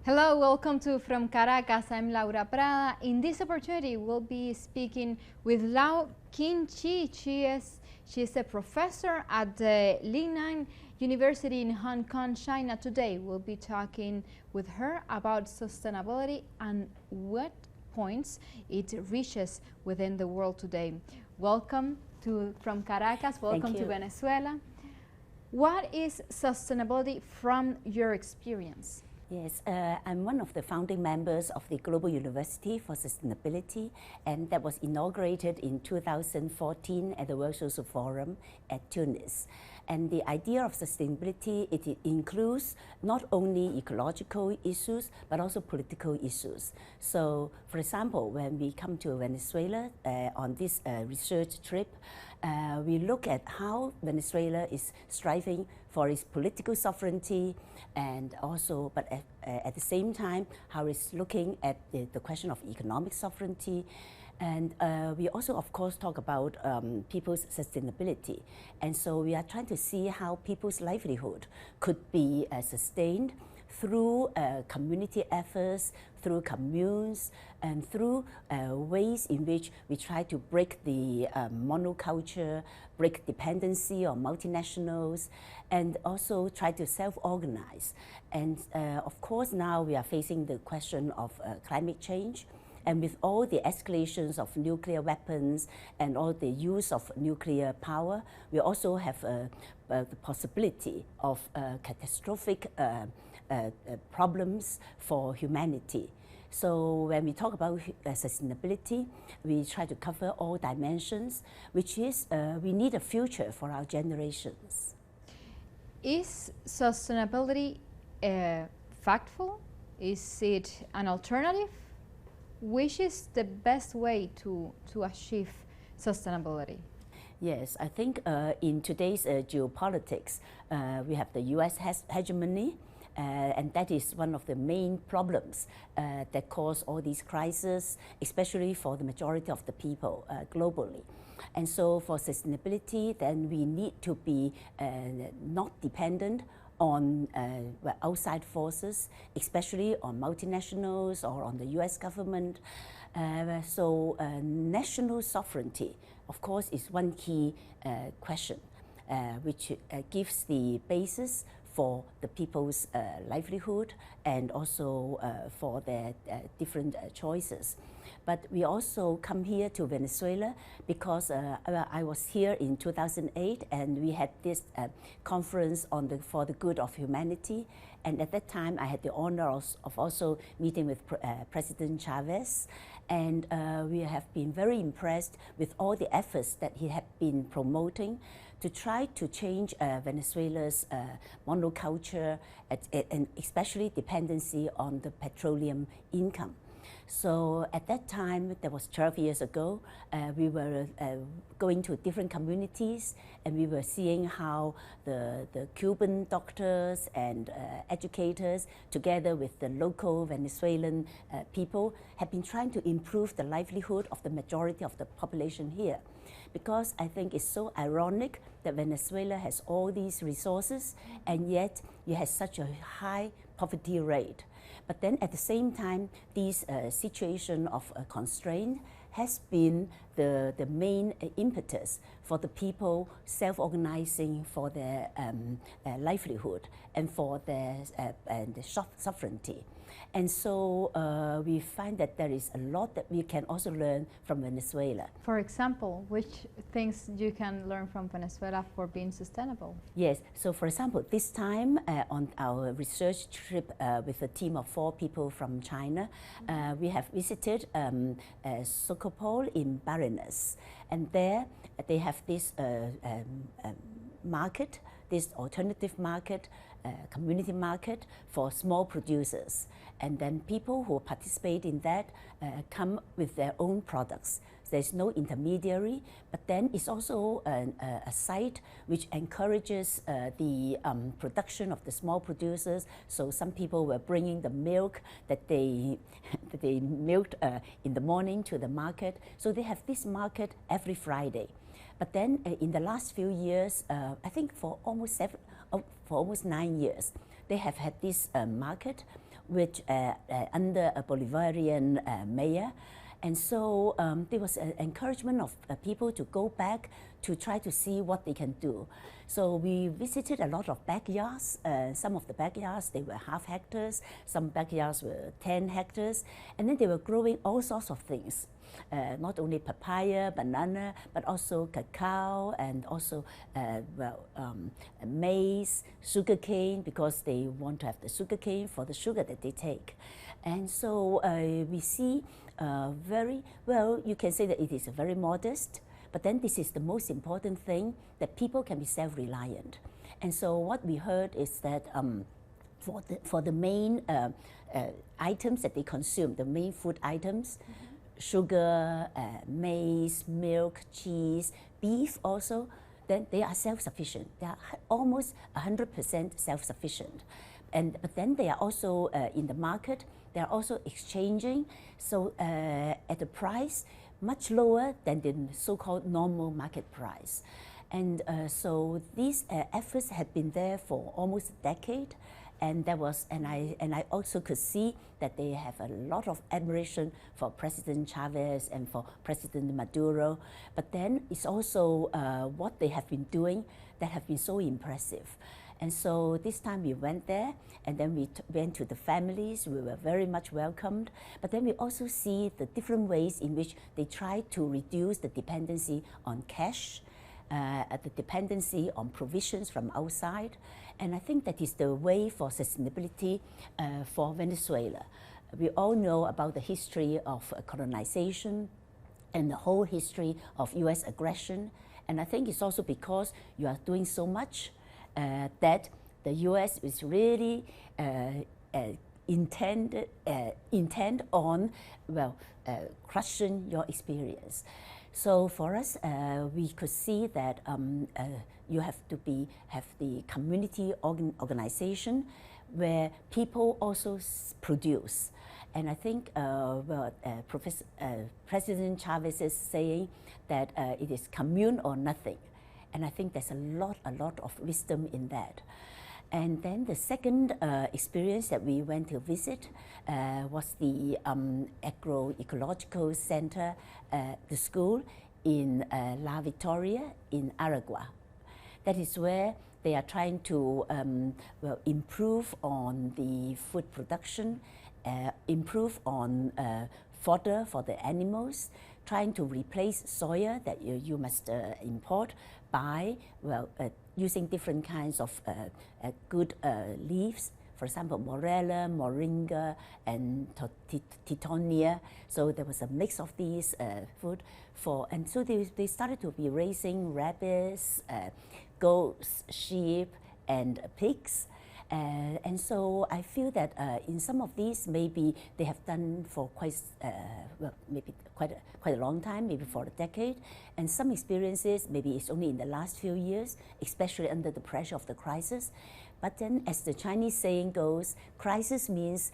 Hello, welcome to From Caracas. I'm Laura Prada. In this opportunity, we'll be speaking with Lau Kin Chi. She is a professor at the Lingnan University in Hong Kong, China. Today, we'll be talking with her about sustainability and what points it reaches within the world today. Welcome to From Caracas. Welcome to Venezuela. What is sustainability from your experience? Yes, I'm one of the founding members of the Global University for Sustainability, and that was inaugurated in 2014 at the World Social Forum at Tunis. And the idea of sustainability, it includes not only ecological issues, but also political issues. So, for example, when we come to Venezuela on this research trip, we look at how Venezuela is striving for its political sovereignty, and also, but at the same time, how it's looking at the question of economic sovereignty. And we also, of course, talk about people's sustainability. And so we are trying to see how people's livelihood could be sustained through community efforts, through communes, and through ways in which we try to break the monoculture, break dependency on multinationals, and also try to self-organize. And of course, now we are facing the question of climate change. And with all the escalations of nuclear weapons and all the use of nuclear power, we also have the possibility of catastrophic problems for humanity. So when we talk about sustainability, we try to cover all dimensions, which is we need a future for our generations. Is sustainability factful? Is it an alternative? Which is the best way to achieve sustainability? Yes, I think in today's geopolitics, we have the US hegemony, and that is one of the main problems that cause all these crises, especially for the majority of the people globally. And so for sustainability, then we need to be not dependent on outside forces, especially on multinationals or on the US government. So national sovereignty, of course, is one key question, which gives the basis for the people's livelihood and also for their different choices. But we also come here to Venezuela because I was here in 2008 and we had this conference on for the good of humanity. And at that time, I had the honor of also meeting with President Chavez. And we have been very impressed with all the efforts that he had been promoting to try to change Venezuela's monoculture and especially dependency on the petroleum income. So at that time, that was 12 years ago, we were going to different communities and we were seeing how the Cuban doctors and educators, together with the local Venezuelan people, have been trying to improve the livelihood of the majority of the population here. Because I think it's so ironic that Venezuela has all these resources and yet it has such a high poverty rate. But then at the same time, this situation of constraint has been the main impetus for the people self-organizing for their livelihood and for their sovereignty. And so we find that there is a lot that we can also learn from Venezuela. For example, which things you can learn from Venezuela for being sustainable? Yes, so for example, this time on our research trip with a team of 4 people from China, we have visited Socopol in Barinas. And there they have this market, this alternative market, community market for small producers. And then people who participate in that come with their own products. There's no intermediary, but then it's also a site which encourages the production of the small producers. So some people were bringing the milk that they milked in the morning to the market. So they have this market every Friday. But then in the last few years, I think for almost 9 years, they have had this market which under a Bolivarian mayor. And so there was an encouragement of people to go back to try to see what they can do. So we visited a lot of backyards. Some of the backyards, they were half hectares. Some backyards were 10 hectares. And then they were growing all sorts of things. Not only papaya, banana, but also cacao and also maize, sugarcane, because they want to have the sugarcane for the sugar that they take. And so we see very well, you can say that it is very modest, but then this is the most important thing, that people can be self-reliant. And so what we heard is that for the main items that they consume, the main food items, sugar, maize, milk, cheese, beef also, then they are self-sufficient. They are almost 100% self-sufficient. But then they are also in the market, they are also exchanging, so at a price much lower than the so-called normal market price. And so these efforts had been there for almost a decade. And I also could see that they have a lot of admiration for President Chavez and for President Maduro. But then it's also what they have been doing that have been so impressive. And so this time we went there, and then we went to the families. We were very much welcomed. But then we also see the different ways in which they try to reduce the dependency on cash, the dependency on provisions from outside. And I think that is the way for sustainability for Venezuela. We all know about the history of colonization and the whole history of US aggression. And I think it's also because you are doing so much that the US is really intent on, crushing your experience. So for us, we could see that you have to have the community organization where people also produce. And I think President Chavez is saying that it is commune or nothing. And I think there's a lot of wisdom in that. And then the second experience that we went to visit was the agroecological center, the school in La Victoria in Aragua. That is where they are trying to improve on the food production, improve on fodder for the animals, trying to replace soya that you must import by using different kinds of good leaves. For example, morella, moringa, and titonia. So there was a mix of these food and so they started to be raising rabbits, goats, sheep, and pigs. And so I feel that in some of these, maybe they have done for quite a long time, maybe for a decade. And some experiences, maybe it's only in the last few years, especially under the pressure of the crisis. But then, as the Chinese saying goes, crisis means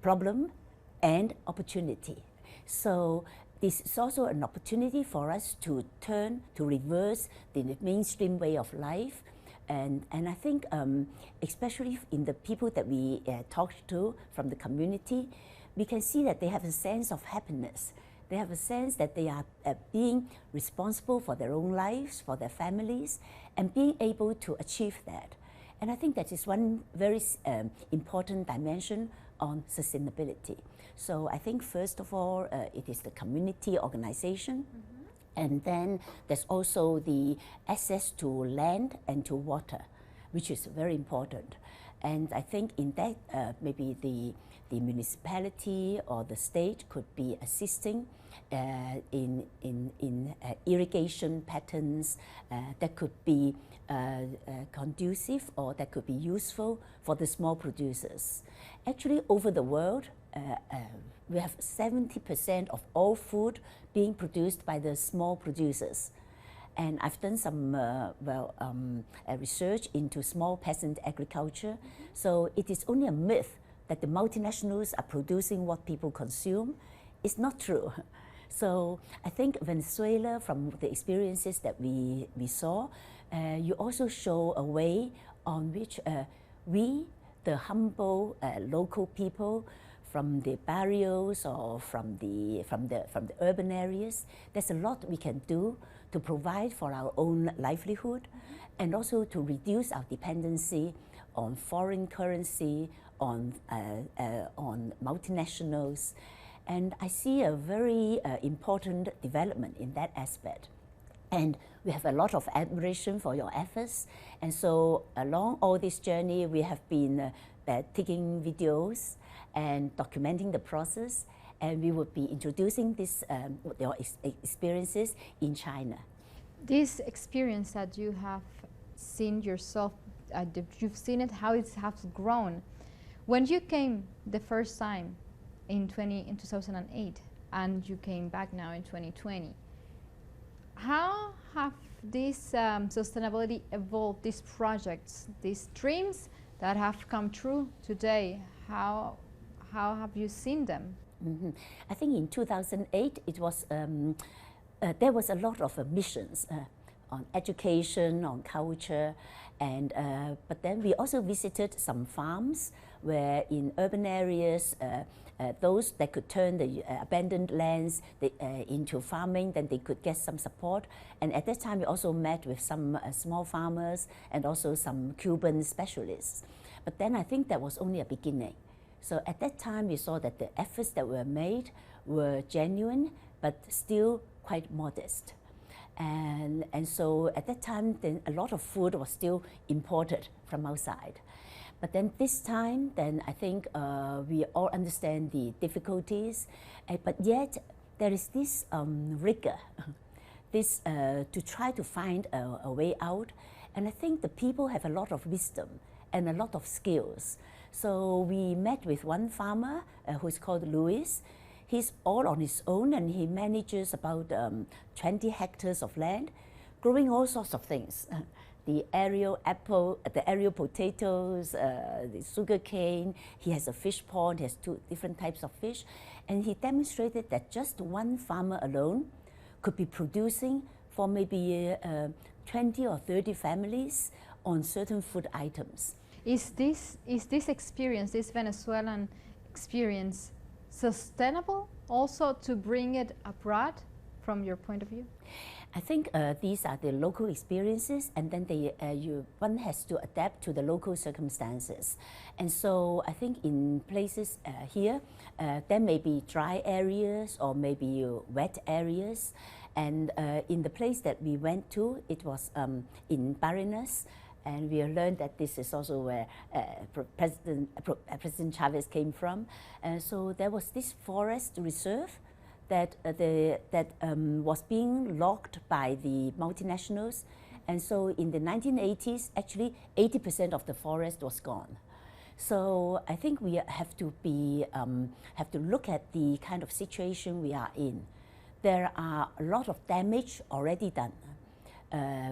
problem and opportunity. So this is also an opportunity for us to reverse the mainstream way of life. And I think, especially in the people that we talked to from the community, we can see that they have a sense of happiness. They have a sense that they are being responsible for their own lives, for their families, and being able to achieve that. And I think that is one very important dimension on sustainability. So I think, first of all, it is the community organization. And then there's also the access to land and to water, which is very important. And I think in that, maybe the municipality or the state could be assisting in irrigation patterns that could be conducive or that could be useful for the small producers. Actually, over the world, we have 70% of all food being produced by the small producers. And I've done some research into small peasant agriculture. So it is only a myth that the multinationals are producing what people consume. It's not true. So I think Venezuela, from the experiences that we saw, you also show a way on which we, the humble local people from the barrios or from the urban areas. There's a lot we can do to provide for our own livelihood, and also to reduce our dependency on foreign currency, on multinationals. And I see a very important development in that aspect. And we have a lot of admiration for your efforts. And so along all this journey, we have been taking videos and documenting the process. And we will be introducing your experiences in China. This experience that you have seen yourself, you've seen it, how it has grown. When you came the first time in 2008, and you came back now in 2020, how have these sustainability evolved, these projects, these dreams that have come true today? How have you seen them? Mm-hmm. I think in 2008, it was there was a lot of missions on education, on culture, and but then we also visited some farms where in urban areas, those that could turn the abandoned lands into farming, then they could get some support. And at that time, we also met with some small farmers and also some Cuban specialists. But then I think that was only a beginning. So at that time, we saw that the efforts that were made were genuine, but still quite modest. And so at that time, then a lot of food was still imported from outside. But then this time, then I think we all understand the difficulties, but yet there is this rigor, this to try to find a way out. And I think the people have a lot of wisdom and a lot of skills. So we met with one farmer who's called Louis. He's all on his own, and he manages about 20 hectares of land, growing all sorts of things. The aerial apple, the aerial potatoes, the sugar cane. He has a fish pond. He has 2 different types of fish. And he demonstrated that just one farmer alone could be producing for maybe 20 or 30 families on certain food items. Is this experience, this Venezuelan experience, sustainable also to bring it abroad from your point of view? I think these are the local experiences, and then one has to adapt to the local circumstances. And so I think in places here, there may be dry areas or maybe wet areas. And in the place that we went to, it was in Barinas. And we learned that this is also where President Chavez came from. So there was this forest reserve that was being logged by the multinationals. And so in the 1980s, actually 80% of the forest was gone. So I think we have to look at the kind of situation we are in. There are a lot of damage already done.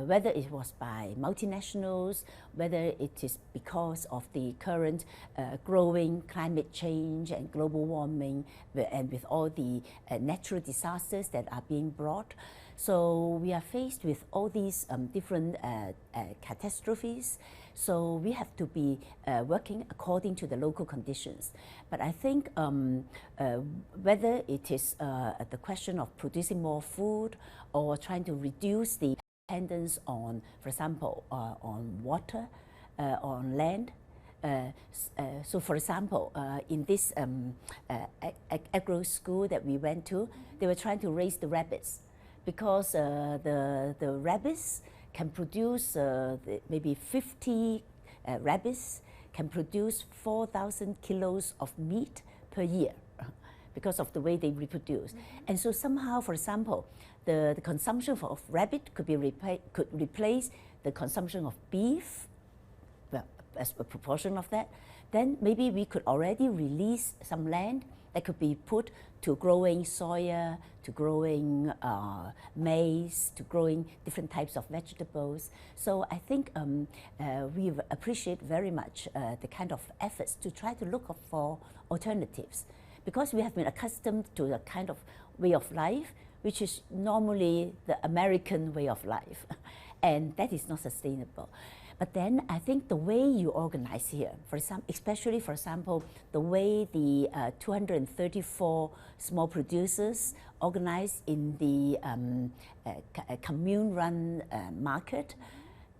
Whether it was by multinationals, whether it is because of the current growing climate change and global warming, and with all the natural disasters that are being brought. So we are faced with all these different catastrophes. So we have to be working according to the local conditions. But I think whether it is the question of producing more food or trying to reduce the dependence on, for example, on water, on land. So for example, in this agro school that we went to, they were trying to raise the rabbits because the rabbits can produce maybe 50 rabbits can produce 4,000 kilos of meat per year because of the way they reproduce. And so somehow, for example, the consumption of rabbit could replace the consumption of beef, well, as a proportion of that. Then maybe we could already release some land that could be put to growing soya, to growing maize, to growing different types of vegetables. So I think we appreciate very much the kind of efforts to try to look for alternatives, because we have been accustomed to the kind of way of life which is normally the American way of life, and that is not sustainable. But then I think the way you organize here, for example, especially for example, the way the 234 small producers organize in the commune-run market,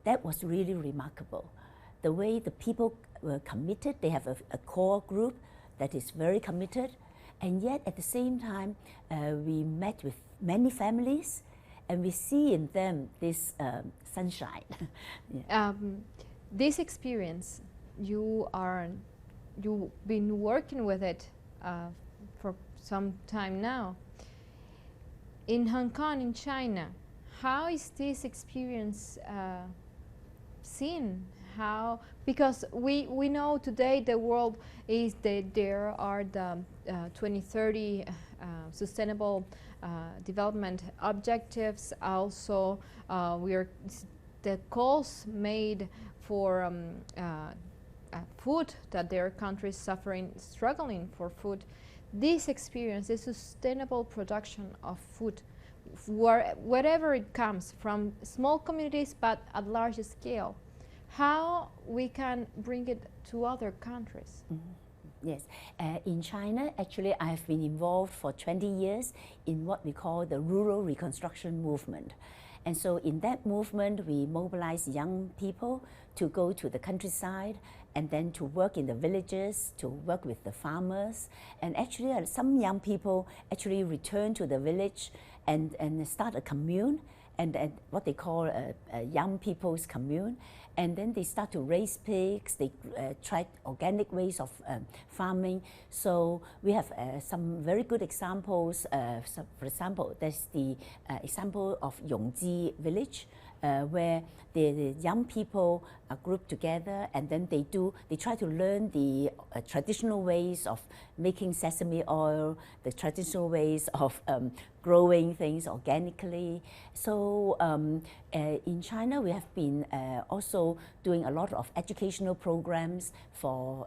that was really remarkable. The way the people were committed, they have a core group that is very committed, and yet at the same time, we met with many families, and we see in them this sunshine. Yeah. This experience, you've been working with it for some time now. In Hong Kong, in China, how is this experience seen? How, because we know today the world is that there are the 2030 sustainable development objectives. Also, the calls made for food, that there are countries struggling for food. This experience, the sustainable production of food, wherever it comes from, small communities but at large scale, how we can bring it to other countries? Mm-hmm. Yes, in China, actually, I have been involved for 20 years in what we call the rural reconstruction movement. And so in that movement, we mobilize young people to go to the countryside and then to work in the villages, to work with the farmers. And actually, some young people actually return to the village and start a commune, and what they call a young people's commune. And then they start to raise pigs, they try organic ways of farming. So we have some very good examples. So for example, there's the example of Yongji village, where the young people are grouped together, and then they try to learn the traditional ways of making sesame oil, the traditional ways of growing things organically. So in China, we have been also doing a lot of educational programs for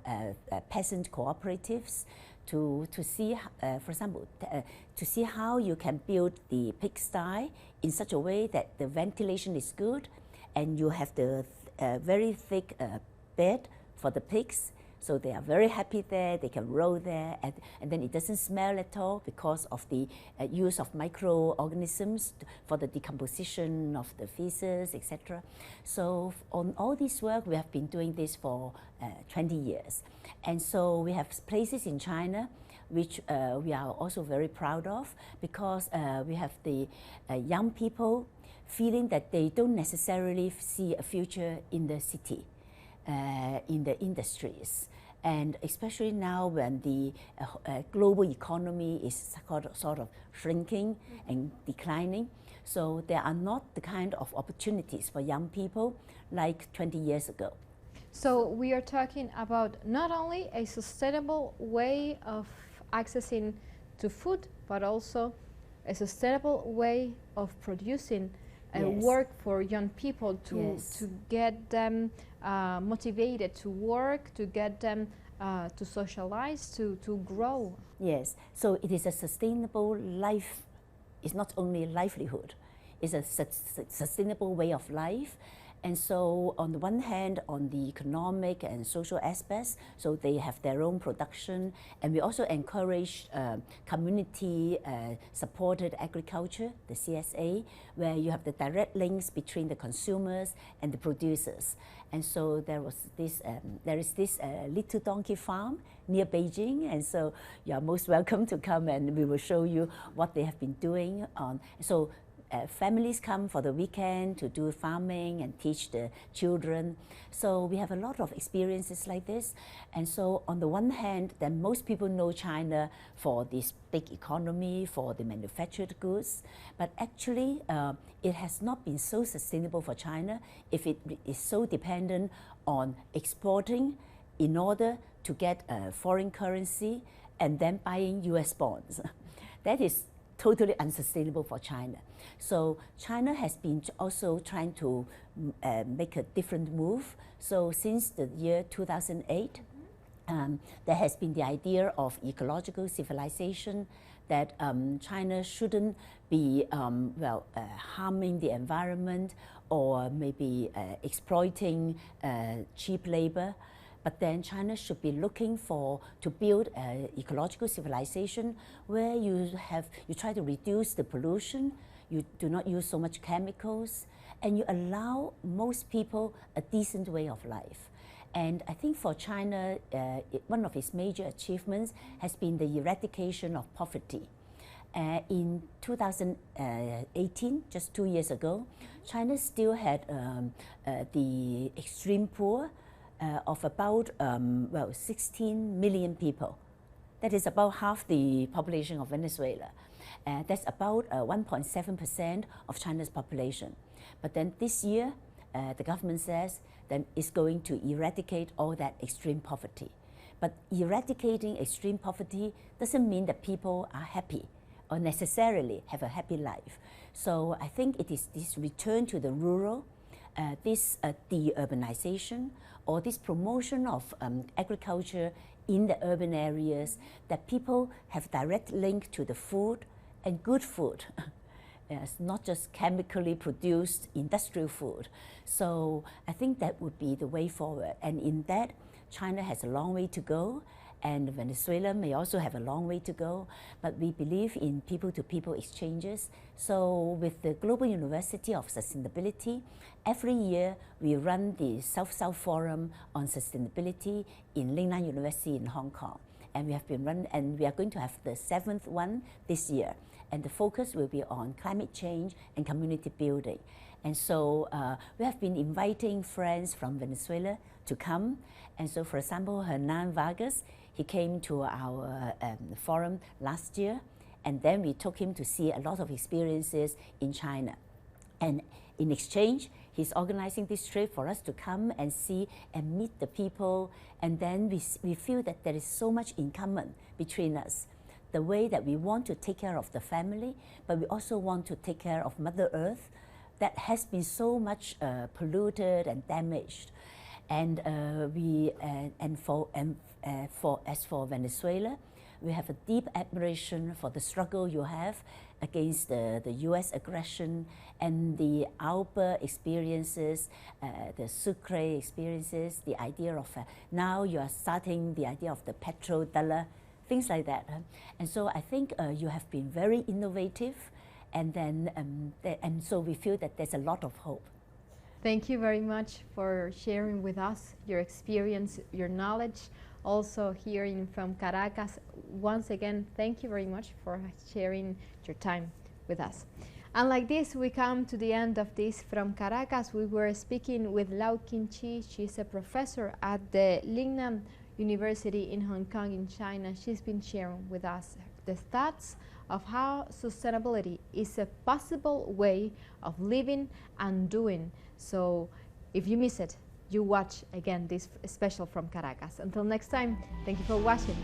peasant cooperatives to see, for example, to see how you can build the pigsty in such a way that the ventilation is good, and you have the very thick bed for the pigs. So they are very happy there, they can roll there, and then it doesn't smell at all because of the use of microorganisms for the decomposition of the feces, etc. So on all this work, we have been doing this for 20 years. And so we have places in China which we are also very proud of, because we have the young people feeling that they don't necessarily see a future in the city, in the industries. And especially now when the global economy is sort of shrinking and declining, so there are not the kind of opportunities for young people like 20 years ago. So we are talking about not only a sustainable way of accessing to food, but also a sustainable way of producing work for young people to get them motivated to work, to get them to socialize, to grow. Yes, so it is a sustainable life. It's not only livelihood, it's a sustainable way of life. And so on the one hand, on the economic and social aspects, so they have their own production, and we also encourage community supported agriculture, the CSA, where you have the direct links between the consumers and the producers. And so there is this little donkey farm near Beijing, and so you are most welcome to come, and we will show you what they have been doing on. So families come for the weekend to do farming and teach the children. So we have a lot of experiences like this. And so on the one hand, then most people know China for this big economy, for the manufactured goods. But actually, it has not been so sustainable for China if it is so dependent on exporting in order to get foreign currency and then buying US bonds. That is totally unsustainable for China. So China has been also trying to make a different move. So since the year 2008, there has been the idea of ecological civilization, that China shouldn't be harming the environment or maybe exploiting cheap labor. But then China should be looking to build an ecological civilization where you try to reduce the pollution, you do not use so much chemicals, and you allow most people a decent way of life. And I think for China, one of its major achievements has been the eradication of poverty. In 2018, just 2 years ago, China still had the extreme poor of about 16 million people. That is about half the population of Venezuela. That's about 1.7% of China's population. But then this year, the government says that it's going to eradicate all that extreme poverty. But eradicating extreme poverty doesn't mean that people are happy or necessarily have a happy life. So I think it is this return to the rural, this de-urbanization, or this promotion of agriculture in the urban areas, that people have direct link to the food, and good food. It's not just chemically produced industrial food. So I think that would be the way forward. And in that, China has a long way to go, and Venezuela may also have a long way to go, but we believe in people-to-people exchanges. So with the Global University of Sustainability, every year we run the South-South Forum on Sustainability in Lingnan University in Hong Kong. And we are going to have the 7th one this year. And the focus will be on climate change and community building. And so we have been inviting friends from Venezuela to come. And so, for example, Hernan Vargas, he came to our forum last year, and then we took him to see a lot of experiences in China. And in exchange, he's organizing this trip for us to come and see and meet the people. And then we feel that there is so much in common between us. The way that we want to take care of the family, but we also want to take care of Mother Earth that has been so much polluted and damaged. And as for Venezuela, we have a deep admiration for the struggle you have against the US aggression and the ALPA experiences, the Sucre experiences, the idea of now you are starting the idea of the petrodollar, things like that. And so I think you have been very innovative, and so we feel that there's a lot of hope. Thank you very much for sharing with us your experience, your knowledge, also hearing from Caracas. Once again, thank you very much for sharing your time with us. And like this, we come to the end of this From Caracas. We were speaking with Lau Kin Chi. She's a professor at the Lingnan University in Hong Kong in China. She's been sharing with us the thoughts of how sustainability is a possible way of living and doing. So if you miss it, you watch again this special From Caracas. Until next time, thank you for watching.